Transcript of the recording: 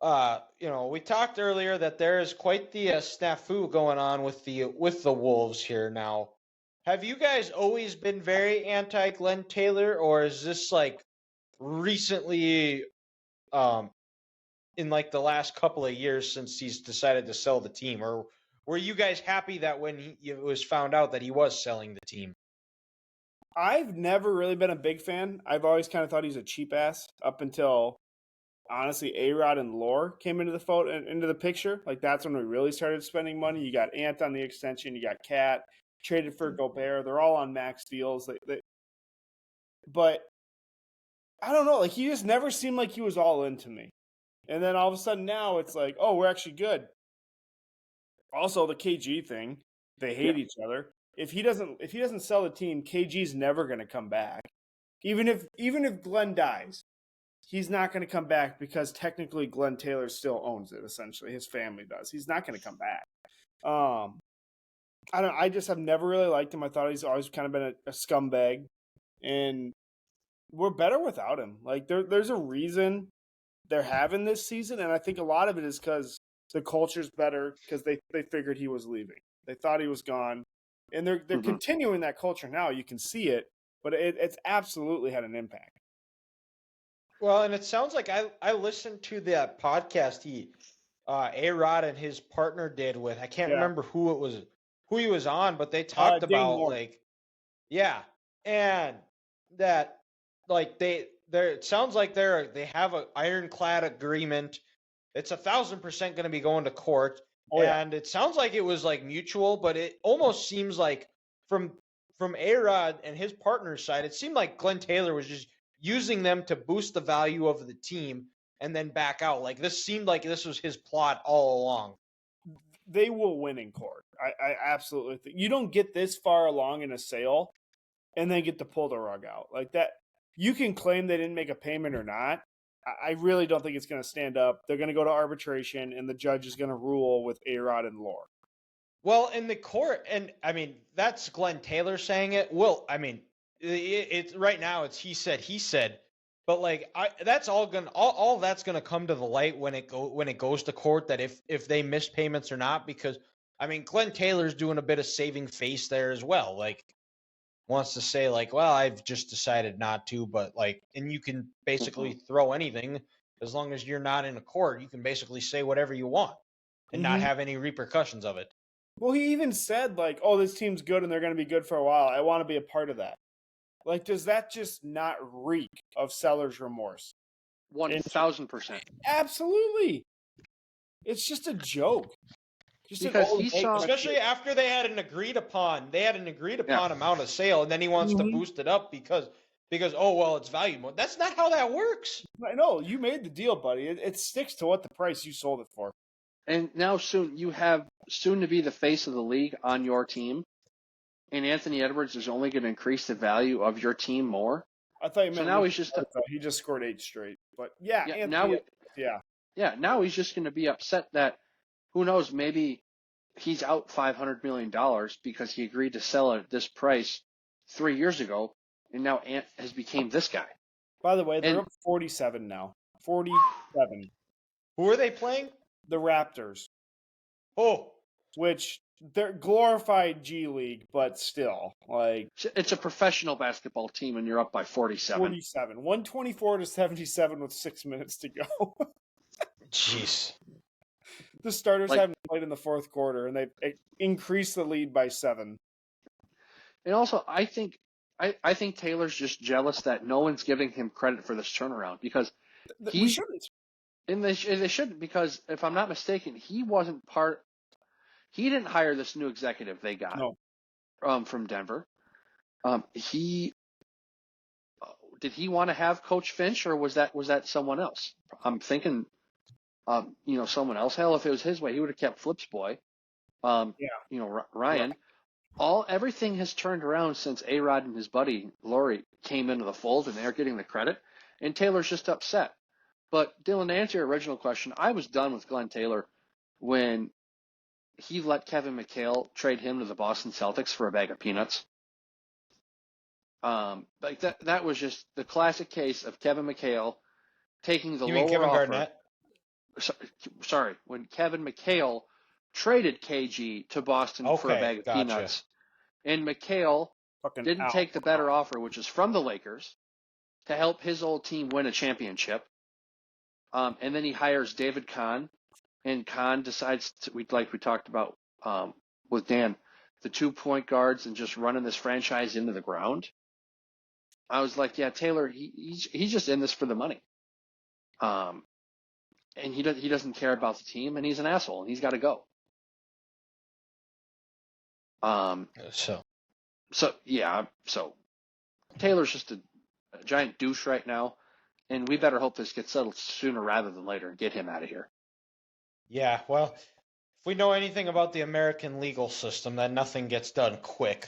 we talked earlier that there is quite the snafu going on with the Wolves here now. Have you guys always been very anti Glenn Taylor, or is this like recently, um, in like the last couple of years since he's decided to sell the team, or were you guys happy that when it was found out that he was selling the team? I've never really been a big fan. I've always kind of thought he's a cheap ass up until honestly A-Rod and Lore came into into the picture. Like that's when we really started spending money. You got Ant on the extension, you got Cat, traded for Gobert. They're all on max deals. But I don't know. Like he just never seemed like he was all into me. And then all of a sudden now it's like, oh, we're actually good. Also, the KG thing, they hate each other. If he doesn't sell the team, KG's never going to come back. Even if Glenn dies, he's not going to come back because technically Glenn Taylor still owns it. Essentially, his family does. He's not going to come back. I just have never really liked him. I thought he's always kind of been a scumbag, and we're better without him. Like there's a reason they're having this season, and I think a lot of it is because the culture's better because they figured he was leaving. They thought he was gone, and they're continuing that culture now. You can see it, but it's absolutely had an impact. Well, and it sounds like I listened to that podcast A-Rod and his partner did with, I can't remember who he was on, but they talked about like, and that like it sounds like they have an ironclad agreement. It's 1,000% going to be going to court, and it sounds like it was like mutual, but it almost seems like from A-Rod and his partner's side, it seemed like Glenn Taylor was just using them to boost the value of the team and then back out. Like this seemed like this was his plot all along. They will win in court. I absolutely think you don't get this far along in a sale and then get to pull the rug out like that. You can claim they didn't make a payment or not. I really don't think it's going to stand up. They're going to go to arbitration, and the judge is going to rule with A-Rod and Lore. Well, in the court, and I mean that's Glenn Taylor saying it. Well, I mean, it's right now it's he said, but like that's all that's gonna come to the light when it goes to court, that if they miss payments or not, because I mean Glenn Taylor's doing a bit of saving face there as well, like wants to say like, well, I've just decided not to, but like, and you can basically throw anything as long as you're not in a court, you can basically say whatever you want and not have any repercussions of it. Well, he even said like, oh, this team's good and they're going to be good for a while. I want to be a part of that. Like, does that just not reek of seller's remorse? 1,000%. Absolutely. It's just a joke. Because especially after they had an agreed upon amount of sale, and then he wants to boost it up because oh well, it's valuable. That's not how that works. I know, you made the deal, buddy. It sticks to what the price you sold it for. And now you have soon to be the face of the league on your team, and Anthony Edwards is only going to increase the value of your team more. I thought you meant now he just scored 8 straight, but now he's just going to be upset that, who knows, maybe he's out $500 million because he agreed to sell it at this price 3 years ago, and now Ant has become this guy. By the way, they're up 47 now. 47. Who are they playing? The Raptors. Oh. Which, they're glorified G League, but still, like... It's a professional basketball team, and you're up by 47. 47. 124-77 with 6 minutes to go. Jeez. The starters haven't played in the fourth quarter, and they've increased the lead by 7. And also, I think Taylor's just jealous that no one's giving him credit for this turnaround, because we shouldn't. And they shouldn't, because if I'm not mistaken, he didn't hire this new executive they got from Denver. Did he want to have Coach Finch, or was that someone else? I'm thinking, someone else. Hell, if it was his way, he would have kept Flip's boy. Ryan. Everything has turned around since A-Rod and his buddy Laurie came into the fold, and they're getting the credit. And Taylor's just upset. But Dylan, to answer your original question, I was done with Glenn Taylor when he let Kevin McHale trade him to the Boston Celtics for a bag of peanuts. That was just the classic case of Kevin McHale taking the lower offer. Kevin Garnett? sorry, when Kevin McHale traded KG to Boston for a bag of peanuts, and McHale didn't take the better offer, which is from the Lakers, to help his old team win a championship. And then he hires David Kahn, and Kahn decides to, like we talked about with Dan, the 2 point guards and just running this franchise into the ground. I was like, yeah, Taylor, he's just in this for the money. And he doesn't care about the team, and he's an asshole, and he's got to go. So Taylor's just a giant douche right now, and we better hope this gets settled sooner rather than later and get him out of here. Yeah, well, if we know anything about the American legal system, then nothing gets done quick.